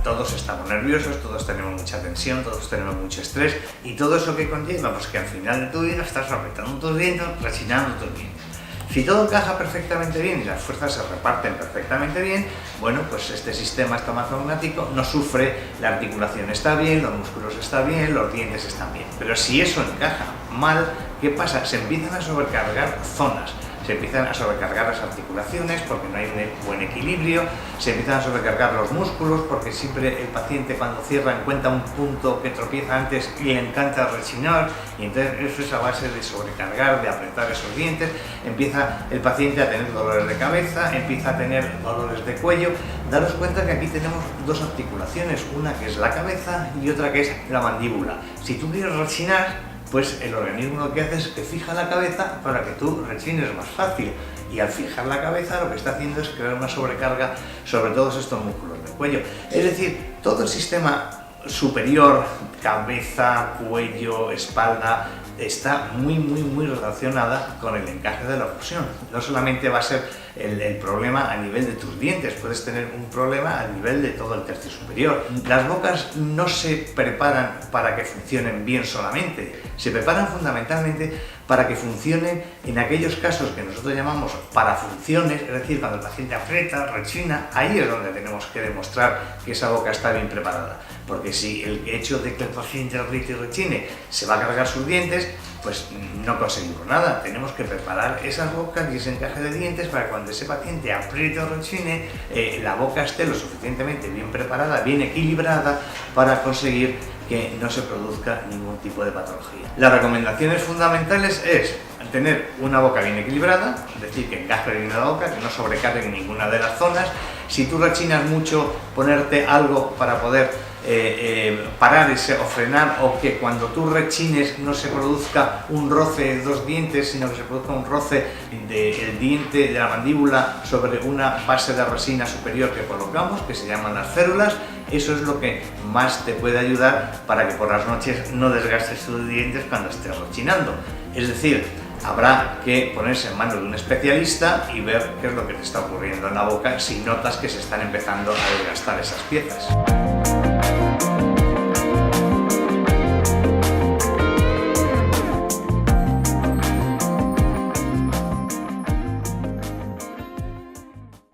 Todos estamos nerviosos, todos tenemos mucha tensión, todos tenemos mucho estrés y todo eso que conlleva, pues que al final de tu vida estás apretando tus dientes, rechinando tus dientes. Si todo encaja perfectamente bien y las fuerzas se reparten perfectamente bien, bueno, pues este sistema estomatognático no sufre, la articulación está bien, los músculos están bien, los dientes están bien. Pero si eso encaja mal, ¿qué pasa? Se empiezan a sobrecargar zonas. Se empiezan a sobrecargar las articulaciones porque no hay un buen equilibrio, se empiezan a sobrecargar los músculos porque siempre el paciente cuando cierra encuentra un punto que tropieza antes y le encanta rechinar, y entonces eso es a base de sobrecargar, de apretar esos dientes, empieza el paciente a tener dolores de cabeza, empieza a tener dolores de cuello. Daros cuenta que aquí tenemos dos articulaciones, una que es la cabeza y otra que es la mandíbula. Si tú quieres rechinar, pues el organismo lo que hace es que fija la cabeza para que tú rechines más fácil, y al fijar la cabeza lo que está haciendo es crear una sobrecarga sobre todos estos músculos del cuello. Es decir, todo el sistema superior, cabeza, cuello, espalda, está muy relacionada con el encaje de la oclusión. No solamente va a ser el problema a nivel de tus dientes, puedes tener un problema a nivel de todo el tercio superior. Las bocas no se preparan para que funcionen bien solamente, se preparan fundamentalmente para que funcionen en aquellos casos que nosotros llamamos parafunciones, es decir, cuando el paciente aprieta, rechina, ahí es donde tenemos que demostrar que esa boca está bien preparada. Porque si el hecho de que el paciente apriete y rechine se va a cargar sus dientes, pues no conseguimos nada. Tenemos que preparar esas bocas y ese encaje de dientes para que cuando ese paciente apriete o rechine, la boca esté lo suficientemente bien preparada, bien equilibrada, para conseguir que no se produzca ningún tipo de patología. Las recomendaciones fundamentales es tener una boca bien equilibrada, es decir, que encaje bien en la boca, que no sobrecargue ninguna de las zonas. Si tú rechinas mucho, ponerte algo para poder parar o frenar, o que cuando tú rechines no se produzca un roce de dos dientes, sino que se produzca un roce del diente de la mandíbula sobre una base de resina superior que colocamos, que se llaman las férulas. Eso es lo que más te puede ayudar para que por las noches no desgastes tus dientes cuando estés rechinando. Es decir, habrá que ponerse en manos de un especialista y ver qué es lo que te está ocurriendo en la boca si notas que se están empezando a desgastar esas piezas.